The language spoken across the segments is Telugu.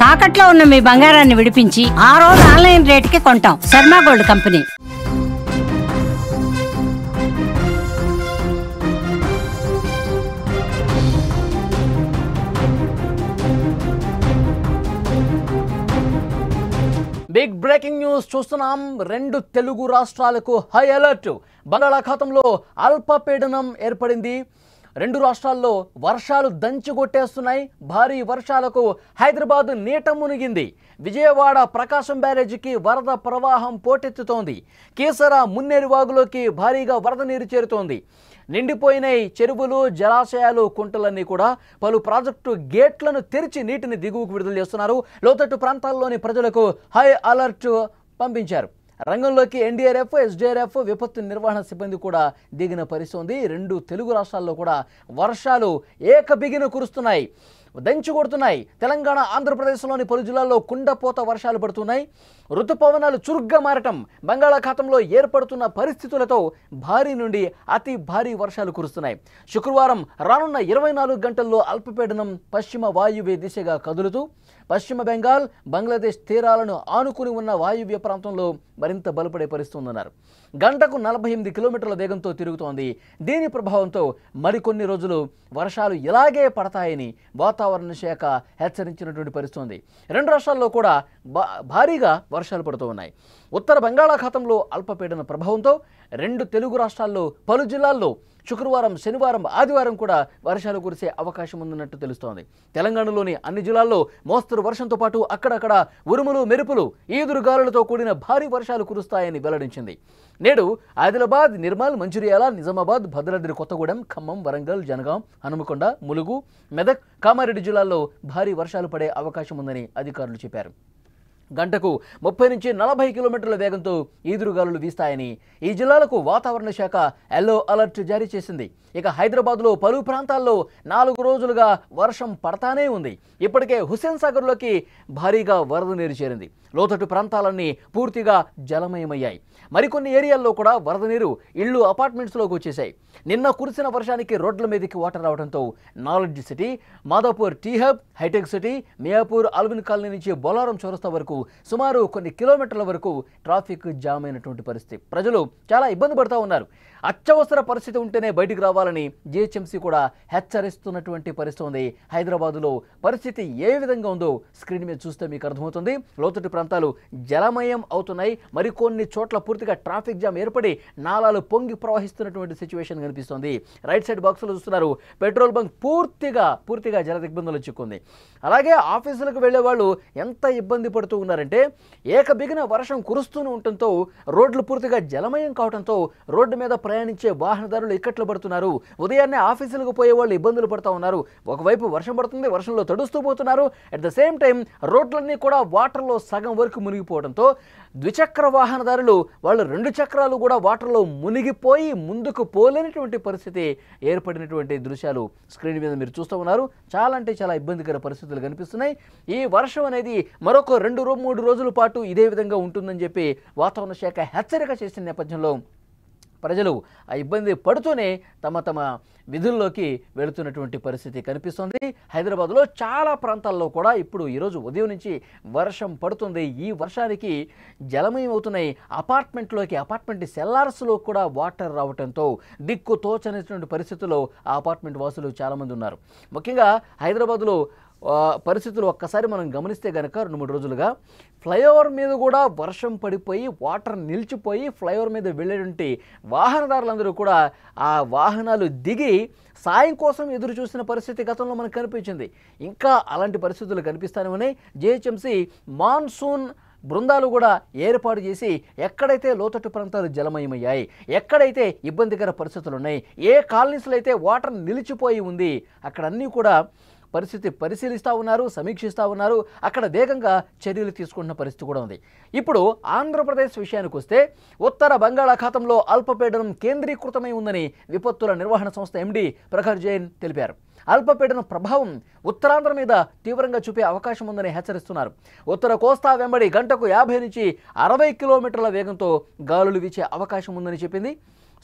తాకట్లో ఉన్న మీ బంగారాన్ని విడిపించి ఆ రోజు ఆన్లైన్ రేటుకి కొంటాం. Sharma gold company. Big breaking news చూస్తున్నాం. 2 తెలుగు రాష్ట్రాలకు హై అలర్ట్. బంగాళాఖాతంలో అల్పపీడనం ఏర్పడింది. 2 రాష్ట్రాల్లో వర్షాలు దంచుకొట్టేస్తున్నాయి. భారీ వర్షాలకు హైదరాబాద్ నీట మునిగింది. విజయవాడ ప్రకాశం బ్యారేజీకి వరద ప్రవాహం పోటెత్తుతోంది. కీసర మున్నేరు వాగులోకి భారీగా వరద నీరు చేరుతోంది. నిండిపోయినాయి చెరువులు, జలాశయాలు, కుంటలన్నీ కూడా. పలు ప్రాజెక్టు గేట్లను తెరిచి నీటిని దిగువకు విడుదల చేస్తున్నారు. లోతట్టు ప్రాంతాల్లోని ప్రజలకు హై అలర్ట్ పంపించారు. రంగంలోకి ఎన్డీఆర్ఎఫ్, ఎస్డీఆర్ఎఫ్, విపత్తు నిర్వహణ సిబ్బంది కూడా దిగిన పరిస్థితి. 2 తెలుగు రాష్ట్రాల్లో కూడా వర్షాలు ఏకబిగిన కురుస్తున్నాయి, దంచుకొడుతున్నాయి. తెలంగాణ, ఆంధ్రప్రదేశ్లోని పలు జిల్లాల్లో కుండపోత వర్షాలు పడుతున్నాయి. ఋతుపవనాలు చురుగ్గా మారటం, బంగాళాఖాతంలో ఏర్పడుతున్న పరిస్థితులతో భారీ నుండి అతి భారీ వర్షాలు కురుస్తున్నాయి. శుక్రవారం రానున్న 24 గంటల్లో అల్పపీడనం పశ్చిమ వాయువ్య దిశగా కదులుతూ పశ్చిమ బెంగాల్, బంగ్లాదేశ్ తీరాలను ఆనుకుని ఉన్న వాయువ్య ప్రాంతంలో మరింత బలపడే పరిస్థితి ఉందన్నారు. గంటకు 48 కిలోమీటర్ల వేగంతో తిరుగుతోంది. దీని ప్రభావంతో మరికొన్ని రోజులు వర్షాలు ఇలాగే పడతాయని వాతావరణ శాఖ హెచ్చరించినటువంటి పరిస్థితి ఉంది. 2 రాష్ట్రాల్లో కూడా భారీగా వర్షాలు పడుతూ ఉన్నాయి. ఉత్తర బంగాళాఖాతంలో అల్పపీడన ప్రభావంతో 2 తెలుగు రాష్ట్రాల్లో పలు జిల్లాల్లో శుక్రవారం, శనివారం, ఆదివారం కూడా వర్షాలు కురిసే అవకాశం ఉందన్నట్టు తెలుస్తోంది. తెలంగాణలోని అన్ని జిల్లాల్లో మోస్తరు వర్షంతో పాటు అక్కడక్కడ ఉరుములు, మెరుపులు, ఈదురుగాలులతో కూడిన భారీ వర్షాలు కురుస్తాయని వెల్లడించింది. నేడు ఆదిలాబాద్, నిర్మల్, మంచిర్యాల, నిజామాబాద్, భద్రాద్రి కొత్తగూడెం, ఖమ్మం, వరంగల్, జనగాం, హనుమకొండ, ములుగు, మెదక్, కామారెడ్డి జిల్లాల్లో భారీ వర్షాలు పడే అవకాశం ఉందని అధికారులు చెప్పారు. గంటకు 30 నుంచి 40 కిలోమీటర్ల వేగంతో ఈదురుగాలులు వీస్తాయని ఈ జిల్లాలకు వాతావరణ శాఖ ఎల్లో అలర్ట్ జారీ చేసింది. ఇక హైదరాబాద్లో పలు ప్రాంతాల్లో 4 రోజులుగా వర్షం పడతానే ఉంది. ఇప్పటికే హుస్సేన్ సాగర్లోకి భారీగా వరద నీరు చేరింది. లోతట్టు ప్రాంతాలన్నీ పూర్తిగా జలమయమయ్యాయి. మరికొన్ని ఏరియాల్లో కూడా వరద నీరు ఇళ్లు, అపార్ట్మెంట్స్లోకి వచ్చేసాయి. నిన్న కురిసిన వర్షానికి రోడ్ల మీదకి వాటర్ రావడంతో knowledge city, Madhapur T hub, hitech city, Miyapur, Alwyn colony నుంచి బొలారం చౌరస్తా వరకు సుమారు కొన్ని కిలోమీటర్ల వరకు ట్రాఫిక్ జామ్ అయినటువంటి పరిస్థితి. ప్రజలు చాలా ఇబ్బంది పడుతూ ఉన్నారు. అత్యవసర పరిస్థితి ఉంటేనే బయటికి రావాలని జీహెచ్ఎంసీ కూడా హెచ్చరిస్తున్నటువంటి పరిస్థితి ఉంది. హైదరాబాదులో పరిస్థితి ఏ విధంగా ఉందో స్క్రీన్ మీద చూస్తే మీకు అర్థమవుతుంది. లోతట్టు ప్రాంతాలు జలమయం అవుతున్నాయి. మరికొన్ని చోట్ల పూర్తిగా ట్రాఫిక్ జామ్ ఏర్పడి నాలాలు పొంగి ప్రవహిస్తున్నటువంటి సిచ్యువేషన్ కనిపిస్తోంది. రైట్ సైడ్ బాక్స్లో చూస్తున్నారు, పెట్రోల్ బంక్ పూర్తిగా జల దిగ్బంధంలో చిక్కుంది. అలాగే ఆఫీసులకు వెళ్లే వాళ్ళు ఎంత ఇబ్బంది పడుతూ ఉన్నారంటే ఏకబిగిన వర్షం కురుస్తూనే ఉండటంతో రోడ్లు పూర్తిగా జలమయం కావడంతో రోడ్డు మీద ప్రయాణించే వాహనదారులు ఇక్కట్లు పడుతున్నారు. ఉదయాన్నే ఆఫీసులకు పోయే వాళ్ళు ఇబ్బందులు పడుతూ ఉన్నారు. ఒకవైపు వర్షం పడుతుంది, వర్షంలో తడుస్తూ పోతున్నారు. అట్ ద సేమ్ టైం రోడ్లన్నీ కూడా వాటర్లో సగం వరకు మునిగిపోవడంతో ద్విచక్ర వాహనదారులు వాళ్ళు 2 చక్రాలు కూడా వాటర్లో మునిగిపోయి ముందుకు పోలేనటువంటి పరిస్థితి ఏర్పడినటువంటి దృశ్యాలు స్క్రీన్ మీద మీరు చూస్తూ ఉన్నారు. చాలా అంటే చాలా ఇబ్బందికర పరిస్థితులు కనిపిస్తున్నాయి. ఈ వర్షం అనేది మరొక 2-3 రోజుల పాటు ఇదే విధంగా ఉంటుందని చెప్పి వాతావరణ శాఖ హెచ్చరిక చేసిన నేపథ్యంలో ప్రజలు ఆ ఇబ్బంది పడుతూనే తమ విధుల్లోకి వెళుతున్నటువంటి పరిస్థితి కనిపిస్తుంది. హైదరాబాద్లో చాలా ప్రాంతాల్లో కూడా ఇప్పుడు ఈరోజు ఉదయం నుంచి వర్షం పడుతుంది. ఈ వర్షానికి జలమయం అవుతున్నాయి. అపార్ట్మెంట్ సెల్లార్స్లో కూడా వాటర్ రావడంతో దిక్కు తోచనటువంటి పరిస్థితుల్లో ఆ అపార్ట్మెంట్ వాసులు చాలామంది ఉన్నారు. ముఖ్యంగా హైదరాబాద్లో పరిస్థితులు ఒక్కసారి మనం గమనిస్తే కనుక 2-3 రోజులుగా ఫ్లైఓవర్ మీద కూడా వర్షం పడిపోయి వాటర్ నిలిచిపోయి ఫ్లైఓవర్ మీద వెళ్ళేటువంటి వాహనదారులందరూ కూడా ఆ వాహనాలు దిగి సాయం కోసం ఎదురు చూసిన పరిస్థితి గతంలో మనకు కనిపించింది. ఇంకా అలాంటి పరిస్థితులు కనిపిస్తూనే ఉన్నాయి. జీహెచ్ఎంసీ మాన్సూన్ బృందాలు కూడా ఏర్పాటు చేసి ఎక్కడైతే లోతట్టు ప్రాంతాలు జలమయమయ్యాయి, ఎక్కడైతే ఇబ్బందికర పరిస్థితులు ఉన్నాయి, ఏ కాలనీస్లో అయితే వాటర్ నిలిచిపోయి ఉంది అక్కడ అన్నీ కూడా పరిస్థితి పరిశీలిస్తూ ఉన్నారు, సమీక్షిస్తూ ఉన్నారు. అక్కడ వేగంగా చర్యలు తీసుకుంటున్న పరిస్థితి కూడా ఉంది. ఇప్పుడు ఆంధ్రప్రదేశ్ విషయానికి వస్తే ఉత్తర బంగాళాఖాతంలో అల్పపీడనం కేంద్రీకృతమై ఉందని విపత్తుల నిర్వహణ సంస్థ ఎండీ ప్రఖర్ జైన్ తెలిపారు. అల్పపీడన ప్రభావం ఉత్తరాంధ్ర మీద తీవ్రంగా చూపే అవకాశం ఉందని హెచ్చరిస్తున్నారు. ఉత్తర కోస్తా వెంబడి గంటకు 50 నుంచి 60 కిలోమీటర్ల వేగంతో గాలులు వీచే అవకాశం ఉందని చెప్పింది.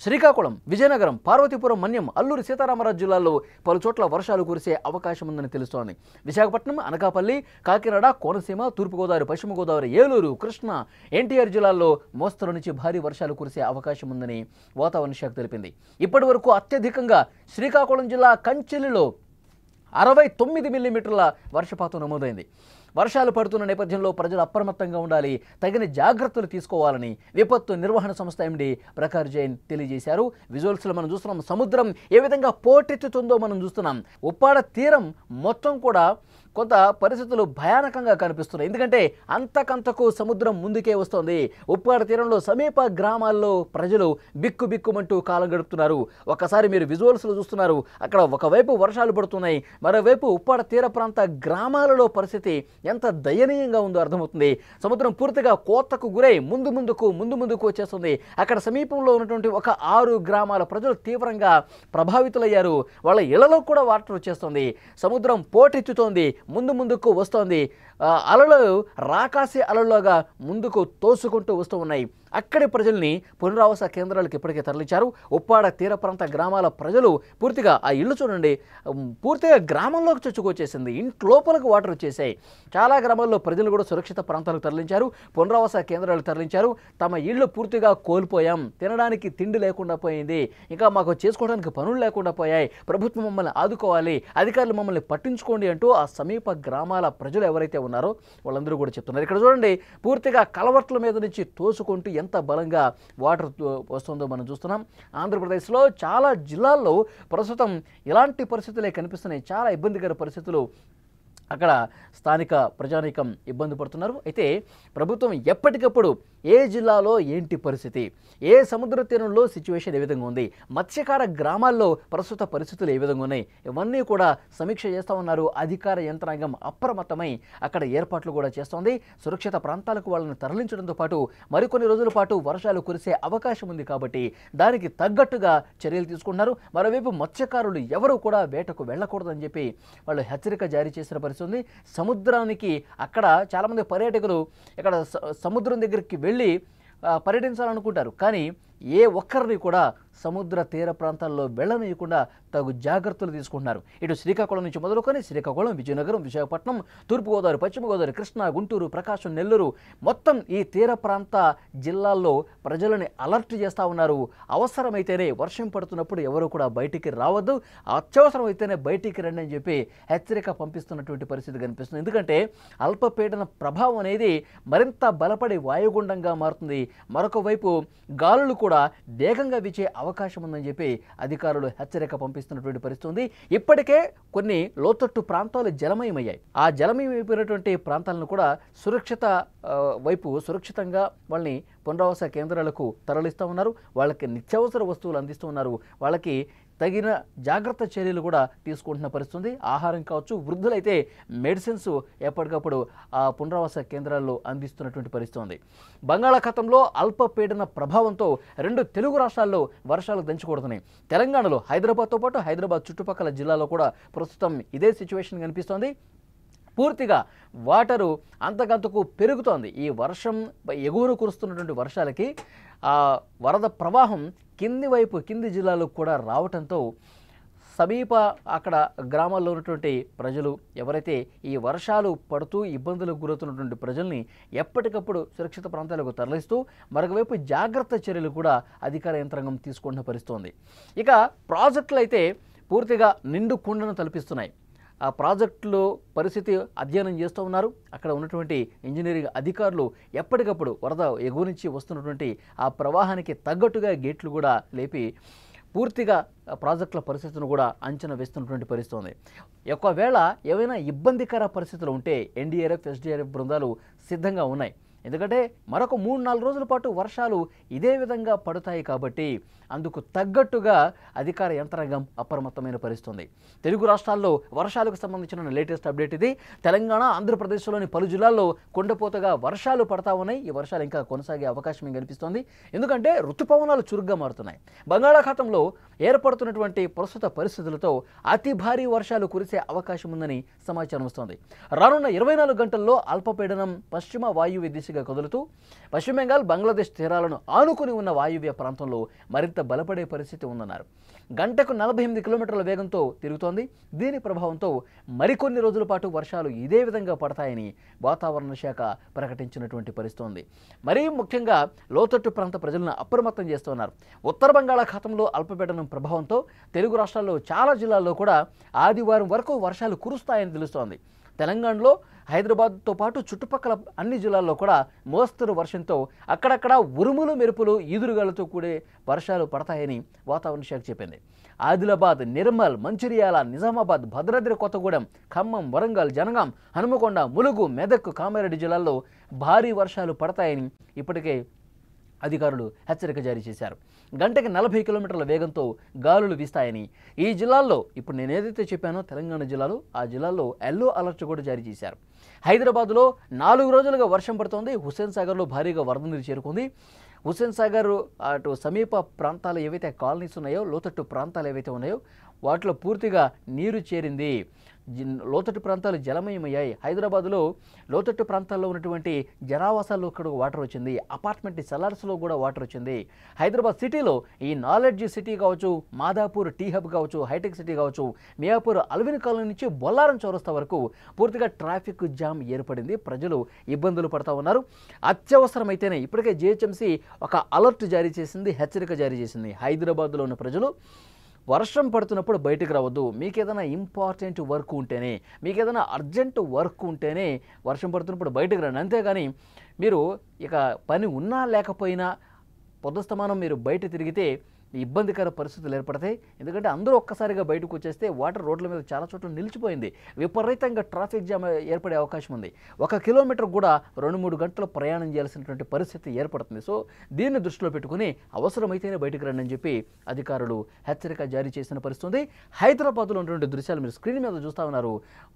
శ్రీకాకుళం, విజయనగరం, పార్వతీపురం, మన్యం, అల్లూరి సీతారామరాజు జిల్లాల్లో పలు చోట్ల వర్షాలు కురిసే అవకాశం ఉందని తెలుస్తోంది. విశాఖపట్నం, అనకాపల్లి, కాకినాడ, కోనసీమ, తూర్పుగోదావరి, పశ్చిమ గోదావరి, ఏలూరు, కృష్ణా, ఎన్టీఆర్ జిల్లాల్లో మోస్తరు నుంచి భారీ వర్షాలు కురిసే అవకాశం ఉందని వాతావరణ శాఖ తెలిపింది. ఇప్పటి వరకు అత్యధికంగా శ్రీకాకుళం జిల్లా కంచెలిలో 69 మిల్లీమీటర్ల వర్షపాతం నమోదైంది. వర్షాలు పడుతున్న నేపథ్యంలో ప్రజలు అప్రమత్తంగా ఉండాలి, తగిన జాగ్రత్తలు తీసుకోవాలని విపత్తు నిర్వహణ సంస్థ ఎండీ ప్రకాష్ జైన్ తెలియజేశారు. విజువల్స్లో మనం చూస్తున్నాం, సముద్రం ఏ విధంగా పోటెత్తుతుందో మనం చూస్తున్నాం. ఉప్పాడ తీరం మొత్తం కూడా కొంత పరిస్థితులు భయానకంగా కనిపిస్తున్నాయి. ఎందుకంటే అంతకంతకు సముద్రం ముందుకే వస్తోంది. ఉప్పాడ తీరంలో సమీప గ్రామాల్లో ప్రజలు బిక్కుబిక్కుమంటూ కాలం గడుపుతున్నారు. ఒక్కసారి మీరు విజువల్స్లో చూస్తున్నారు, అక్కడ ఒకవైపు వర్షాలు పడుతున్నాయి, మరోవైపు ఉప్పాడ తీర ప్రాంత గ్రామాలలో పరిస్థితి ఎంత దయనీయంగా ఉందో అర్థమవుతుంది. సముద్రం పూర్తిగా కోతకు గురై ముందు ముందుకు వచ్చేస్తుంది. అక్కడ సమీపంలో ఉన్నటువంటి ఒక 6 గ్రామాల ప్రజలు తీవ్రంగా ప్రభావితులయ్యారు. వాళ్ళ ఇళ్లలో కూడా వాటర్ వచ్చేస్తుంది. సముద్రం పోటెత్తుతోంది, ముందుకు వస్తోంది. అలలు రాకాసి అలల్లోగా ముందుకు తోసుకుంటూ వస్తూ ఉన్నాయి. అక్కడి ప్రజల్ని పునరావాస కేంద్రాలకు ఇప్పటికే తరలించారు. ఉప్పాడ తీర ప్రాంత గ్రామాల ప్రజలు పూర్తిగా ఆ ఇళ్ళు చూడండి, పూర్తిగా గ్రామంలోకి చొచ్చుకొచ్చేసింది. ఇంట్లోపలకు వాటర్ వచ్చేసాయి. చాలా గ్రామాల్లో ప్రజలు కూడా సురక్షిత ప్రాంతాలకు తరలించారు, పునరావాస కేంద్రాలకు తరలించారు. తమ ఇళ్ళు పూర్తిగా కోల్పోయాం, తినడానికి తిండి లేకుండా పోయింది, ఇంకా మాకు చేసుకోవడానికి పనులు లేకుండా పోయాయి, ప్రభుత్వం మమ్మల్ని ఆదుకోవాలి, అధికారులు మమ్మల్ని పట్టించుకోండి అంటూ ఆ సమీప గ్రామాల ప్రజలు ఎవరైతే ఉన్నారో వాళ్ళందరూ కూడా చెప్తున్నారు. ఇక్కడ చూడండి, పూర్తిగా కలవట్ల మీద నుంచి తోసుకుంటూ ఎంత బలంగా వాటర్ వస్తుందో మనం చూస్తున్నాం. ఆంధ్రప్రదేశ్లో చాలా జిల్లాల్లో ప్రస్తుతం ఇలాంటి పరిస్థితులే కనిపిస్తున్నాయి. చాలా ఇబ్బందికర పరిస్థితులు అక్కడ స్థానిక ప్రజానీకం ఇబ్బంది పడుతున్నారు. అయితే ప్రభుత్వం ఎప్పటికప్పుడు ఏ జిల్లాలో ఏంటి పరిస్థితి, ఏ సముద్ర తీరంలో సిచ్యువేషన్ ఏ విధంగా ఉంది, మత్స్యకార గ్రామాల్లో ప్రస్తుత పరిస్థితులు ఏ విధంగా ఉన్నాయి, ఇవన్నీ కూడా సమీక్ష చేస్తూ ఉన్నారు. అధికార యంత్రాంగం అప్రమత్తమై అక్కడ ఏర్పాట్లు కూడా చేస్తోంది. సురక్షిత ప్రాంతాలకు వాళ్ళని తరలించడంతో పాటు మరికొన్ని రోజుల పాటు వర్షాలు కురిసే అవకాశం ఉంది కాబట్టి దానికి తగ్గట్టుగా చర్యలు తీసుకుంటున్నారు. మరోవైపు మత్స్యకారులు ఎవరు కూడా వేటకు వెళ్ళకూడదని చెప్పి వాళ్ళు హెచ్చరిక జారీ చేసిన పరిస్థితి ఉంది. సముద్రానికి అక్కడ చాలామంది పర్యాటకులు ఇక్కడ సముద్రం దగ్గరికి వెళ్ళి పర్యటించాలనుకుంటారు, కానీ ఏ ఒక్కరిని కూడా సముద్ర తీర ప్రాంతాల్లో వెళ్ళనీయకుండా తగు జాగ్రత్తలు తీసుకుంటున్నారు. ఇటు శ్రీకాకుళం నుంచి మొదలుకొని శ్రీకాకుళం, విజయనగరం, విశాఖపట్నం, తూర్పుగోదావరి, పశ్చిమ గోదావరి, కృష్ణా, గుంటూరు, ప్రకాశం, నెల్లూరు మొత్తం ఈ తీర ప్రాంత జిల్లాల్లో ప్రజలని అలర్ట్ చేస్తూ ఉన్నారు. అవసరమైతేనే వర్షం పడుతున్నప్పుడు ఎవరు కూడా బయటికి రావద్దు, అత్యవసరమైతేనే బయటికి రండి అని చెప్పి హెచ్చరిక పంపిస్తున్నటువంటి పరిస్థితి కనిపిస్తుంది. ఎందుకంటే అల్పపీడన ప్రభావం అనేది మరింత బలపడి వాయుగుండంగా మారుతుంది. మరొక వైపు గాలులు కూడా వేగంగా వీచే అవకాశం ఉందని చెప్పి అధికారులు హెచ్చరిక పంపిస్తున్నటువంటి పరిస్థితి ఉంది. ఇప్పటికే కొన్ని లోతట్టు ప్రాంతాలు జలమయమయ్యాయి. ఆ జలమయమైపోయినటువంటి ప్రాంతాలను కూడా సురక్షితంగా వాళ్ళని పునరావాస కేంద్రాలకు తరలిస్తూ ఉన్నారు. వాళ్ళకి నిత్యావసర వస్తువులు అందిస్తూ ఉన్నారు. వాళ్ళకి తగిన జాగ్రత్త చర్యలు కూడా తీసుకుంటున్న పరిస్థితి. ఆహారం కావచ్చు, వృద్ధులైతే మెడిసిన్స్ ఎప్పటికప్పుడు ఆ పునరావాస కేంద్రాల్లో అందిస్తున్నటువంటి పరిస్థితి ఉంది. బంగాళాఖాతంలో అల్పపీడన ప్రభావంతో 2 తెలుగు రాష్ట్రాల్లో వర్షాలు దంచుకొడుతున్నాయి. తెలంగాణలో హైదరాబాద్తో పాటు హైదరాబాద్ చుట్టుపక్కల జిల్లాలో కూడా ప్రస్తుతం ఇదే సిచ్యువేషన్ కనిపిస్తోంది. పూర్తిగా వాటరు అంతకంతకు పెరుగుతోంది. ఈ వర్షం ఎగువను కురుస్తున్నటువంటి వర్షాలకి ఆ వరద ప్రవాహం కింది జిల్లాలకు కూడా రావడంతో సమీప అక్కడ గ్రామాల్లో ఉన్నటువంటి ప్రజలు ఎవరైతే ఈ వర్షాలు పడుతూ ఇబ్బందులకు గురవుతున్నటువంటి ప్రజల్ని ఎప్పటికప్పుడు సురక్షిత ప్రాంతాలకు తరలిస్తూ మరొకవైపు జాగ్రత్త చర్యలు కూడా అధికార యంత్రాంగం తీసుకుంటున్న పరిస్థితి. ఇక ప్రాజెక్టులు అయితే పూర్తిగా నిండు కుండను తలపిస్తున్నాయి. ఆ ప్రాజెక్టులో పరిస్థితి అధ్యయనం చేస్తూ ఉన్నారు. అక్కడ ఉన్నటువంటి ఇంజనీరింగ్ అధికారులు ఎప్పటికప్పుడు వరద ఎగువ నుంచి వస్తున్నటువంటి ఆ ప్రవాహానికి తగ్గట్టుగా గేట్లు కూడా లేపి పూర్తిగా ప్రాజెక్టుల పరిస్థితులను కూడా అంచనా వేస్తున్నటువంటి పరిస్థితి ఉంది. ఒకవేళ ఏవైనా ఇబ్బందికర పరిస్థితులు ఉంటే ఎన్డీఆర్ఎఫ్, ఎస్డీఆర్ఎఫ్ బృందాలు సిద్ధంగా ఉన్నాయి. ఎందుకంటే మరొక 3-4 రోజుల పాటు వర్షాలు ఇదే విధంగా పడతాయి కాబట్టి అందుకు తగ్గట్టుగా అధికార యంత్రాంగం అప్రమత్తమైన పరిస్థితి. తెలుగు రాష్ట్రాల్లో వర్షాలకు సంబంధించిన లేటెస్ట్ అప్డేట్ ఇది. తెలంగాణ, ఆంధ్రప్రదేశ్లోని పలు జిల్లాల్లో కుండపోతగా వర్షాలు పడతా ఉన్నాయి. ఈ వర్షాలు ఇంకా కొనసాగే అవకాశం కనిపిస్తోంది. ఎందుకంటే ఋతుపవనాలు చురుగ్గా మారుతున్నాయి. బంగాళాఖాతంలో ఏర్పడుతున్నటువంటి ప్రస్తుత పరిస్థితులతో అతి భారీ వర్షాలు కురిసే అవకాశం ఉందని సమాచారం వస్తోంది. రానున్న 24 గంటల్లో అల్పపీడనం పశ్చిమ వాయువ్య దిశగా దిశగా కదులుతూ పశ్చిమ బెంగాల్, బంగ్లాదేశ్ తీరాలను ఆనుకుని ఉన్న వాయువ్య ప్రాంతంలో మరింత బలపడే పరిస్థితి ఉందన్నారు. గంటకు 48 కిలోమీటర్ల వేగంతో తిరుగుతోంది. దీని ప్రభావంతో మరికొన్ని రోజుల పాటు వర్షాలు ఇదే విధంగా పడతాయని వాతావరణ శాఖ ప్రకటించినటువంటి పరిస్థితి ఉంది. మరీ ముఖ్యంగా లోతట్టు ప్రాంత ప్రజలను అప్రమత్తం చేస్తున్నారు. ఉత్తర బంగాళాఖాతంలో అల్పపీడనం ప్రభావంతో తెలుగు రాష్ట్రాల్లో చాలా జిల్లాల్లో కూడా ఆదివారం వరకు వర్షాలు కురుస్తాయని తెలుస్తోంది. తెలంగాణలో హైదరాబాద్తో పాటు చుట్టుపక్కల అన్ని జిల్లాల్లో కూడా మోస్తరు వర్షంతో అక్కడక్కడ ఉరుములు, మెరుపులు, ఈదురుగాలతో కూడే వర్షాలు పడతాయని వాతావరణ శాఖ చెప్పింది. ఆదిలాబాద్, నిర్మల్, మంచిర్యాల, నిజామాబాద్, భద్రాద్రి కొత్తగూడెం, ఖమ్మం, వరంగల్, జనగాం, హనుమకొండ, ములుగు, మెదక్, కామారెడ్డి జిల్లాల్లో భారీ వర్షాలు పడతాయని ఇప్పటికే అధికారులు హెచ్చరిక జారీ చేశారు. గంటకి 40 కిలోమీటర్ల వేగంతో గాలులు వీస్తాయని ఈ జిల్లాల్లో ఇప్పుడు నేను ఏదైతే చెప్పానో తెలంగాణ జిల్లాలో ఆ జిల్లాల్లో ఎల్లో అలర్ట్ కూడా జారీ చేశారు. హైదరాబాద్లో 4 రోజులుగా వర్షం పడుతోంది. హుస్సేన్ సాగర్లో భారీగా వరద నీరు చేరుకుంది. హుస్సేన్ సాగర్ అటు సమీప ప్రాంతాలు ఏవైతే కాలనీస్ ఉన్నాయో, లోతట్టు ప్రాంతాలు ఏవైతే ఉన్నాయో వాటిలో పూర్తిగా నీరు చేరింది. లోతట్టు ప్రాంతాలు జలమయమయ్యాయి. హైదరాబాద్లో లోతట్టు ప్రాంతాల్లో ఉన్నటువంటి జనావాసాల్లో ఇక్కడ వాటర్ వచ్చింది. అపార్ట్మెంట్ సెల్లర్స్లో కూడా వాటర్ వచ్చింది. హైదరాబాద్ సిటీలో ఈ నాలెడ్జ్ సిటీ కావచ్చు, మాదాపూర్ టీ హబ్ కావచ్చు, హైటెక్ సిటీ కావచ్చు, మియాపూర్ అల్విన్ కాలనీ నుంచి బొల్లారం చౌరస్తా వరకు పూర్తిగా ట్రాఫిక్ జామ్ ఏర్పడింది. ప్రజలు ఇబ్బందులు పడతా ఉన్నారు. అత్యవసరమైతేనే ఇప్పటికే జిహెచ్ఎంసీ ఒక అలర్ట్ జారీ చేసింది, హెచ్చరిక జారీ చేసింది. హైదరాబాద్లో ఉన్న ప్రజలు వర్షం పడుతున్నప్పుడు బయటకు రావద్దు. మీకు ఏదైనా ఇంపార్టెంట్ వర్క్ ఉంటేనే, మీకు ఏదైనా అర్జెంట్ వర్క్ ఉంటేనే వర్షం పడుతున్నప్పుడు బయటకు రండి. అంతేగాని మీరు ఇక పని ఉన్నా లేకపోయినా పొద్దుస్తమానం మీరు బయట తిరిగితే ఇబ్బందికర పరిస్థితులు ఏర్పడతాయి. ఎందుకంటే అందరూ ఒక్కసారిగా బయటకు వచ్చేస్తే వాటర్ రోడ్ల మీద చాలా చోట్ల నిలిచిపోయింది. విపరీతంగా ట్రాఫిక్ జామ్ ఏర్పడే అవకాశం ఉంది. 1 కిలోమీటర్ కూడా 2-3 గంటలు ప్రయాణం చేయాల్సినటువంటి పరిస్థితి ఏర్పడుతుంది. సో దీన్ని దృష్టిలో పెట్టుకుని అవసరమైతేనే బయటకు రండి అని చెప్పి అధికారులు హెచ్చరిక జారీ చేసిన పరిస్థితి ఉంది. హైదరాబాద్లో ఉన్నటువంటి దృశ్యాలు మీరు స్క్రీన్ మీద చూస్తూ ఉన్నారు.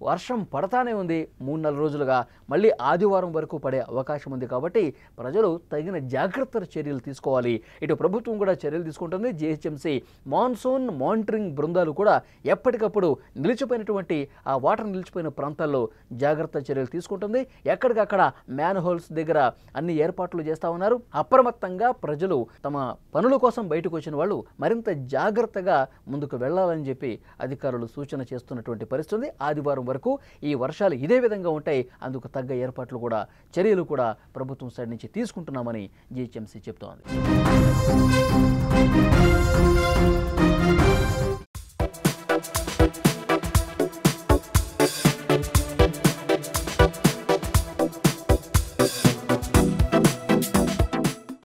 వర్షం పడతానే ఉంది 3-4 రోజులుగా. మళ్ళీ ఆదివారం వరకు పడే అవకాశం ఉంది. కాబట్టి ప్రజలు తగిన జాగ్రత్త చర్యలు తీసుకోవాలి. ఇటు ప్రభుత్వం కూడా చర్యలు తీసుకుంటుంది. జిహెచ్ఎంసీ మాన్సూన్ మానిటరింగ్ బృందాలు కూడా ఎప్పటికప్పుడు నిలిచిపోయినటువంటి ఆ వాటర్ నిలిచిపోయిన ప్రాంతాల్లో జాగ్రత్త చర్యలు తీసుకుంటుంది. ఎక్కడికక్కడ మ్యాన్ హోల్స్ దగ్గర అన్ని ఏర్పాట్లు చేస్తూ ఉన్నారు. అప్రమత్తంగా ప్రజలు తమ పనుల కోసం బయటకు వచ్చిన వాళ్ళు మరింత జాగ్రత్తగా ముందుకు వెళ్లాలని చెప్పి అధికారులు సూచన చేస్తున్నటువంటి పరిస్థితి. ఆదివారం వరకు ఈ వర్షాలు ఇదే విధంగా ఉంటాయి. అందుకు తగ్గ ఏర్పాట్లు కూడా, చర్యలు కూడా ప్రభుత్వం సైడ్ నుంచి తీసుకుంటున్నామని జిహెచ్ఎంసీ చెప్తోంది.